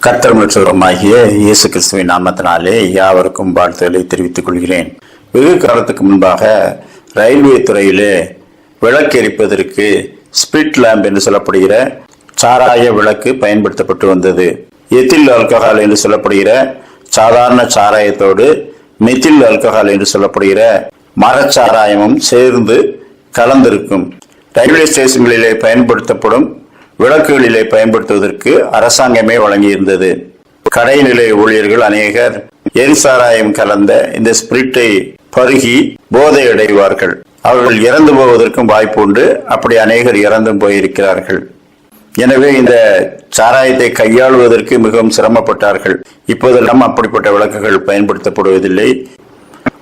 கர்த்தர் மீட்பருமாகிய இயேசு கிறிஸ்துவின் நாமத்தினாலே யாவருக்கும் வாழ்த்துக்களை தெரிவித்துக் கொள்கிறேன். வெகு காலத்துக்கு முன்பாக ரயில்வே துறையிலே விளக்கு எரிப்பதற்கு ஸ்பிரிட் லேம்ப் என்று சொல்லப்படுகிற சாராய விளக்கு பயன்படுத்தப்பட்டு வந்தது. எத்தில் ஆல்கஹால் என்று சொல்லப்படுகிற சாதாரண சாராயத்தோடு மெத்தில் ஆல்கஹால் என்று சொல்லப்படுகிற மரச்சாராயமும் சேர்ந்து கலந்திருக்கும். ரயில்வே ஸ்டேஷன்களிலே பயன்படுத்தப்படும் விளக்குகளிலே பயன்படுத்துவதற்கு அரசாங்கமே வழங்கியிருந்தது. கடை நிலைய ஊழியர்கள் அநேகர் எரிசாராயம் கலந்த இந்த ஸ்பிரிட்டை பருகி போதை அடைவார்கள். அவர்கள் இறந்து போவதற்கும் வாய்ப்பு உண்டு. அப்படி அநேகர் இறந்தும் போயிருக்கிறார்கள். எனவே இந்த சாராயத்தை கையாளுவதற்கு மிகவும் சிரமப்பட்டார்கள். இப்போதெல்லாம் அப்படிப்பட்ட விளக்குகள் பயன்படுத்தப்படுவதில்லை.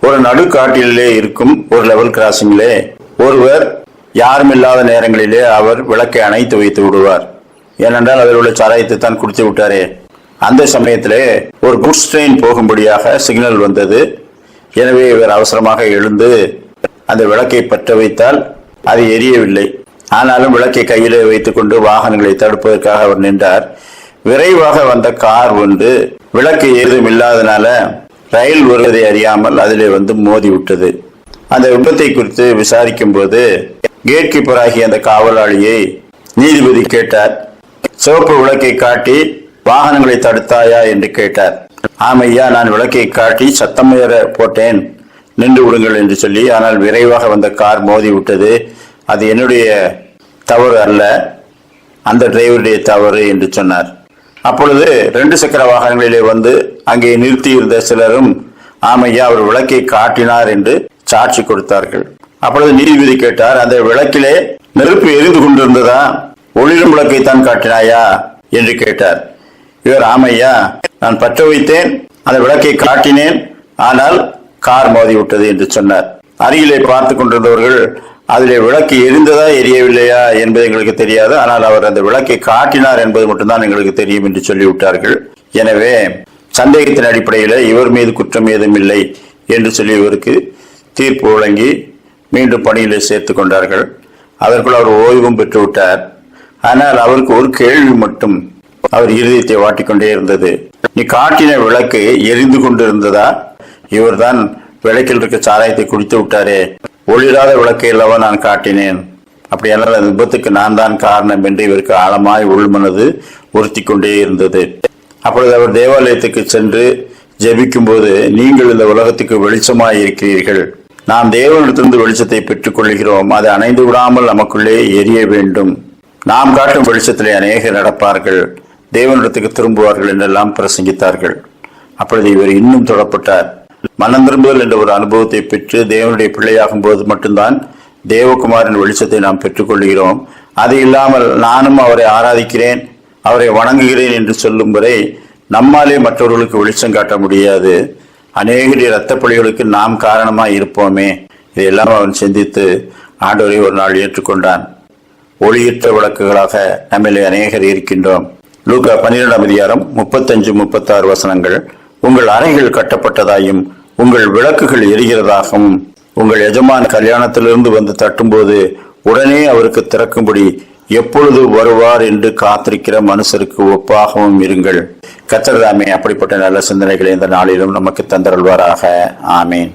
ஒரு நடுக்காட்டிலே இருக்கும் ஒரு லெவல் கிராசிங்கிலே ஒருவர் யாரும் இல்லாத நேரங்களிலே அவர் விளக்கை அணைத்து வைத்து விடுவார். ஏனென்றால் அதில் உள்ள சாராயத்தை தான் குடித்து விட்டாரே. அந்த சமயத்திலே ஒரு குட்ஸ் ட்ரெயின் போகும்படியாக சிக்னல் வந்தது. எனவே இவர் அவசரமாக எழுந்து அந்த விளக்கை பற்ற வைத்தால் அது எரியவில்லை. ஆனாலும் விளக்கை கையிலே வைத்துக் கொண்டு வாகனங்களை தடுப்பதற்காக அவர் நின்றார். விரைவாக வந்த கார் வந்து விளக்கு ஏதும் இல்லாதனால ரயில் வருவதை அறியாமல் அதிலே வந்து மோதி விட்டது. அந்த விபத்தை குறித்து விசாரிக்கும் போது கேட் கீப்பர் ஆகிய அந்த காவலாளியை நீதிபதி கேட்டார். சிவப்பு விளக்கை காட்டி வாகனங்களை தடுத்தாயா என்று கேட்டார். ஆமையா, நான் விளக்கை காட்டி சத்தம் ஏற போட்டேன், நின்று விடுங்கள் என்று சொல்லி. ஆனால் விரைவாக வந்த கார் மோதி விட்டது. அது என்னுடைய தவறு அல்ல, அந்த டிரைவருடைய தவறு என்று சொன்னார். அப்பொழுது 2 சக்கர வாகனங்களிலே வந்து அங்கே நிறுத்தியிருந்த சிலரும் ஆமையா, அவர் விளக்கை காட்டினார் என்று சாட்சி கொடுத்தார்கள். அப்பொழுது நீதிபதி கேட்டார், அந்த விளக்கிலே நெருப்பு எரிந்து கொண்டிருந்ததா, ஒளிரும் விளக்கை தான் காட்டினாயா என்று கேட்டார். இவர் ஆமையா, நான் பற்ற வைத்தேன், அந்த விளக்கை காட்டினேன், ஆனால் கார் மோதி விட்டது என்று சொன்னார். அருகிலே பார்த்து கொண்டிருந்தவர்கள் அதிலே விளக்கு எரிந்ததா எரியவில்லையா என்பது எங்களுக்கு தெரியாது, ஆனால் அவர் அந்த விளக்கை காட்டினார் என்பது மட்டும்தான் எங்களுக்கு தெரியும் என்று சொல்லிவிட்டார்கள். எனவே சந்தேகத்தின் அடிப்படையில் இவர் மீது குற்றம் ஏதும் இல்லை என்று சொல்லி இவருக்கு தீர்ப்பு வழங்கி மீண்டும் பணியிலே சேர்த்து கொண்டார்கள். அதற்குள் அவர் ஓய்வும் பெற்றுவிட்டார். ஆனால் அவருக்கு ஒரு கேள்வி மட்டும் அவர் இருதயத்தை வாட்டிக்கொண்டே இருந்தது. நீ காட்டின விளக்கு எரிந்து கொண்டிருந்ததா? இவர்தான் விளக்கில் இருக்க சாராயத்தை குடித்து விட்டாரே, ஒளிராத விளக்கை அல்லவா நான் காட்டினேன், அப்படியானால் அந்த விபத்துக்கு நான் தான் காரணம் என்று இவருக்கு ஆழமாய் உள்மனது உறுத்தி கொண்டே இருந்தது. அப்பொழுது அவர் தேவாலயத்துக்கு சென்று ஜெபிக்கும் போது, நீங்கள் இந்த உலகத்துக்கு வெளிச்சமாய் இருக்கிறீர்கள், நாம் தேவனிடத்திலிருந்து வெளிச்சத்தை பெற்றுக் கொள்கிறோம், அதை அணைந்து விடாமல் நமக்குள்ளே எரிய வேண்டும், நாம் காட்டும் வெளிச்சத்திலே அநேகர் நடப்பார்கள், தேவனிடத்துக்கு திரும்புவார்கள் என்றெல்லாம் பிரசங்கித்தார்கள். அப்பொழுது இவர் இன்னும் தொடப்பட்டார். மனம் திரும்புதல் என்ற ஒரு அனுபவத்தை பெற்று தேவனுடைய பிள்ளையாகும் போது மட்டும்தான் தேவகுமாரின் வெளிச்சத்தை நாம் பெற்றுக்கொள்கிறோம். அது இல்லாமல் நானும் அவரை ஆராதிக்கிறேன், அவரை வணங்குகிறேன் என்று சொல்லும் வரை நம்மாலே மற்றவர்களுக்கு வெளிச்சம் காட்ட முடியாது. அநேகரிய இரத்த பலிகளுக்கு நாம் காரணமாய் இருப்போமே. இதையெல்லாம் அவன் சிந்தித்து ஆண்டவரை ஒரு நாள் ஏற்றுக்கொண்டான். ஒளியற்ற விளக்குகளாக நம்மிலே அநேகர் இருக்கின்றோம். லூக்கா 12 35-36 வசனங்கள். உங்கள் அறைகள் கட்டப்பட்டதாயும் உங்கள் விளக்குகள் எரிகிறதாகவும் உங்கள் எஜமான் கல்யாணத்திலிருந்து வந்து தட்டும்போது உடனே அவருக்கு திறக்கும்படி எப்பொழுது வருவார் என்று காத்திருக்கிற மனுஷருக்கு ஒப்பாகவும் இருங்கள். கர்த்தர் தாமே அப்படிப்பட்ட நல்ல சிந்தனைகளை இந்த நாளிலும் நமக்கு தந்தருள்வாராக. ஆமேன்.